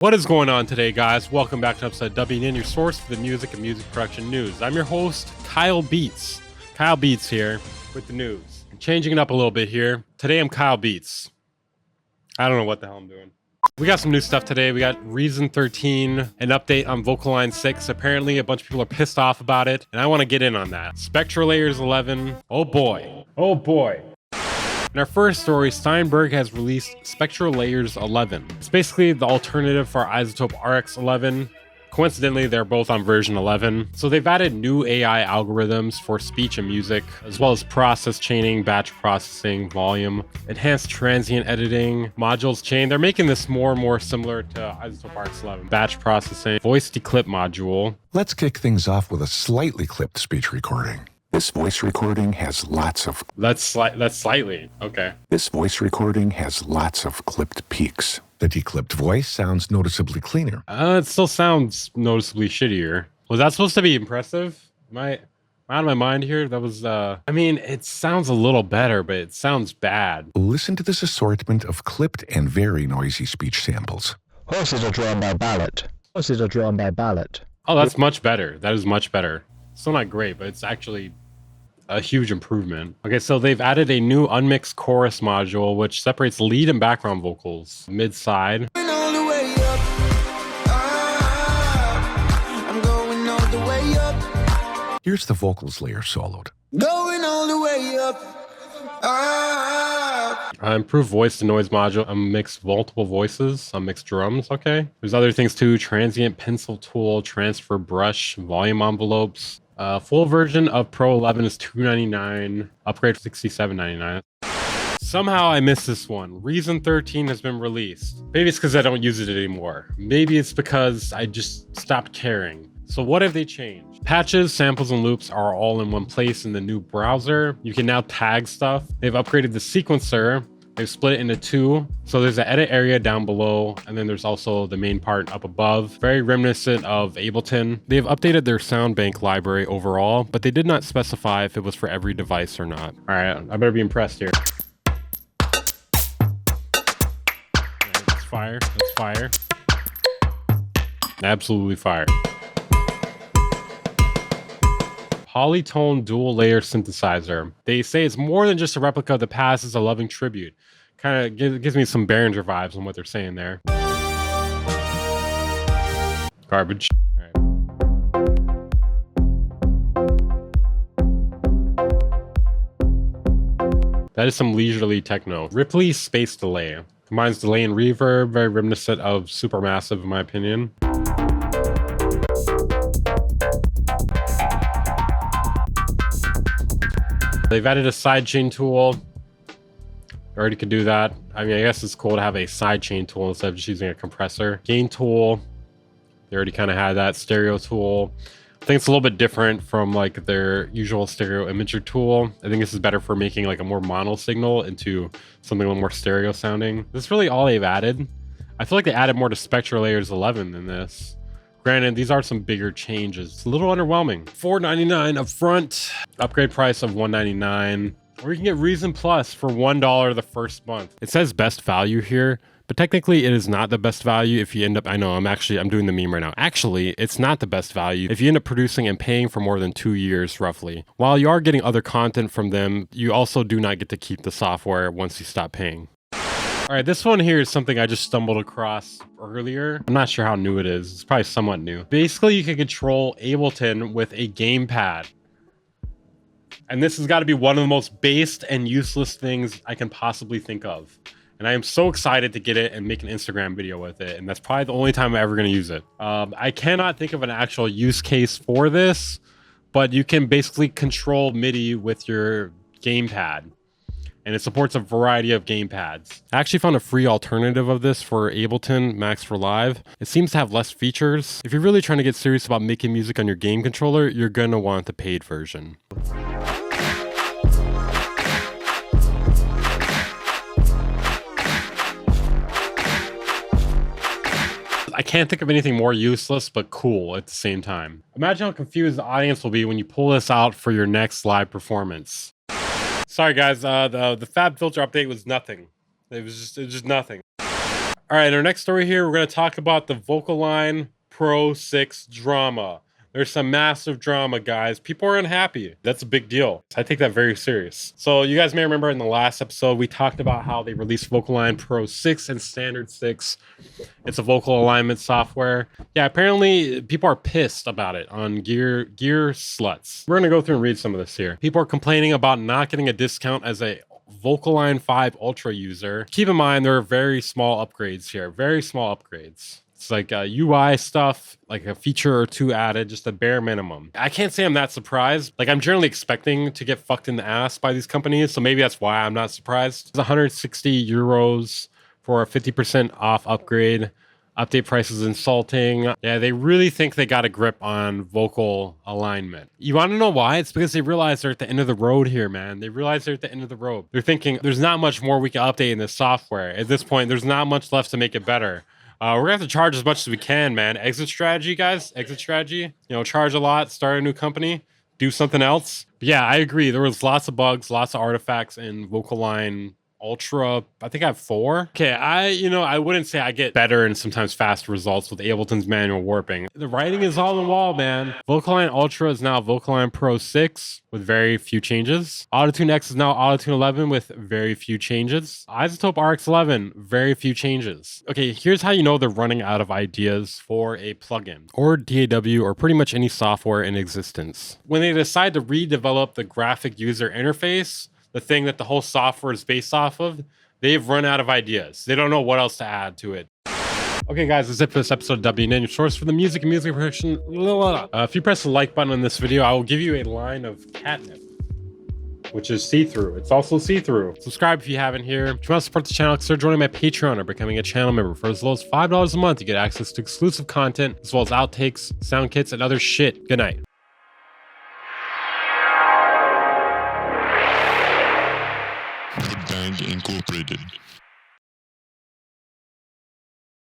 What is going on today, guys? Welcome back to episode WNN, your source for the music and music production news. I'm your host, Kyle Beats. Kyle Beats here with the news. I'm changing it up a little bit here. Today I'm Kyle Beats. I don't know what the hell I'm doing. We got some new stuff today. We got Reason 13, an update on vocalign 6. Apparently a bunch of people are pissed off about it, and I want to get in on that. Spectralayers 11. Oh boy. Oh boy. In our first story, Steinberg has released Spectralayers 11. It's basically the alternative for Isotope RX11. Coincidentally, they're both on version 11. So they've added new AI algorithms for speech and music, as well as process chaining, batch processing, volume, enhanced transient editing, modules chain. They're making this more and more similar to Isotope RX11. Batch processing, voice declip module. Let's kick things off with a slightly clipped speech recording. This voice recording has lots of... That's slightly. Okay. This voice recording has lots of clipped peaks. The declipped voice sounds noticeably cleaner. It still sounds noticeably shittier. Was that supposed to be impressive? Am I out of my mind here? That was, I mean, it sounds a little better, but it sounds bad. Listen to this assortment of clipped and very noisy speech samples. Horses are drawn by ballot. Horses are drawn by ballot. Oh, that's much better. That is much better. Still not great, but it's actually a huge improvement. Okay, so they've added a new unmixed chorus module, which separates lead and background vocals mid-side. Here's the vocals layer soloed. Going all the way up. Improved voice to noise module, unmixed multiple voices, unmixed drums. Okay. There's other things too. Transient pencil tool, transfer brush, volume envelopes. Full version of Pro 11 is $299. Upgrade for $67.99. Somehow I missed this one. Reason 13 has been released. Maybe it's because I don't use it anymore. Maybe it's because I just stopped caring. So what have they changed? Patches, samples, and loops are all in one place in the new browser. You can now tag stuff. They've upgraded the sequencer. They've split it into two. So there's an edit area down below, and then there's also the main part up above. Very reminiscent of Ableton. They've updated their sound bank library overall, but they did not specify if it was for every device or not. All right, I better be impressed here. All right, that's fire. That's fire. Absolutely fire. Polytone dual layer synthesizer. They say it's more than just a replica of the past, it's a loving tribute. Kind of gives me some Behringer vibes on what they're saying there. Garbage. All right. That is some leisurely techno. Ripley space delay. Combines delay and reverb, very reminiscent of Supermassive in my opinion. They've added a sidechain tool. Already could do that. I mean, I guess it's cool to have a sidechain tool instead of just using a compressor. Gain tool. They already kind of had that. Stereo tool. I think it's a little bit different from like their usual stereo imager tool. I think this is better for making like a more mono signal into something a little more stereo sounding. This is really all they've added. I feel like they added more to Spectralayers 11 than this. Granted, these are some bigger changes. It's a little underwhelming. $4.99 up front. Upgrade price of $1.99. Or you can get Reason Plus for $1 the first month. It says best value here, but technically it is not the best value if you end up... I know, I'm doing the meme right now. Actually, it's not the best value if you end up producing and paying for more than 2 years, roughly. While you are getting other content from them, you also do not get to keep the software once you stop paying. All right, this one here is something I just stumbled across earlier. I'm not sure how new it is. It's probably somewhat new. Basically, you can control Ableton with a gamepad. And this has got to be one of the most based and useless things I can possibly think of. And I am so excited to get it and make an Instagram video with it. And that's probably the only time I'm ever going to use it. I cannot think of an actual use case for this, but you can basically control MIDI with your gamepad. And it supports a variety of gamepads. I actually found a free alternative of this for Ableton Max for Live. It seems to have less features. If you're really trying to get serious about making music on your game controller, you're gonna want the paid version. I can't think of anything more useless but cool at the same time. Imagine how confused the audience will be when you pull this out for your next live performance. Sorry guys, the Fab filter update was nothing. It was just nothing. All right, our next story here, we're going to talk about the vocalign Pro 6 drama. There's some massive drama, guys. People are unhappy. That's a big deal. I take that very serious. So you guys may remember in the last episode, we talked about how they released vocalign Pro 6 and Standard 6. It's a vocal alignment software. Yeah, apparently people are pissed about it on Gear Sluts. We're going to go through and read some of this here. People are complaining about not getting a discount as a vocalign 5 Ultra user. Keep in mind, there are very small upgrades here. Very small upgrades. It's like UI stuff, like a feature or two added, just a bare minimum. I can't say I'm that surprised. Like, I'm generally expecting to get fucked in the ass by these companies, so maybe that's why I'm not surprised. It's 160 euros for a 50% off upgrade. Update price is insulting. Yeah, they really think they got a grip on vocal alignment. You want to know why? It's because they realize they're at the end of the road here, man. They realize they're at the end of the road. They're thinking there's not much more we can update in this software. At this point, there's not much left to make it better. We're gonna have to charge as much as we can, man. Exit strategy, guys. Exit strategy. You know, charge a lot, start a new company, do something else. But yeah, I agree. There was lots of bugs, lots of artifacts in vocalign Ultra. I think I have 4. Okay, I wouldn't say I get better and sometimes faster results with Ableton's manual warping. The writing is all on the wall, man. Vocalign Ultra is now Vocalign Pro 6 with very few changes. Autotune X is now Autotune 11 with very few changes. Isotope RX11, very few changes. Okay, here's how you know they're running out of ideas for a plugin or DAW or pretty much any software in existence. When they decide to redevelop the graphic user interface, the thing that the whole software is based off of, they've run out of ideas. They don't know what else to add to it. Okay, guys, that's it for this episode of WNN, your source for the music and music production. If you press the like button on this video, I will give you a line of catnip, which is see-through. It's also see-through. Subscribe if you haven't here. If you want to support the channel, consider joining my Patreon or becoming a channel member. For as low as $5 a month, you get access to exclusive content, as well as outtakes, sound kits, and other shit. Good night. Bang Incorporated.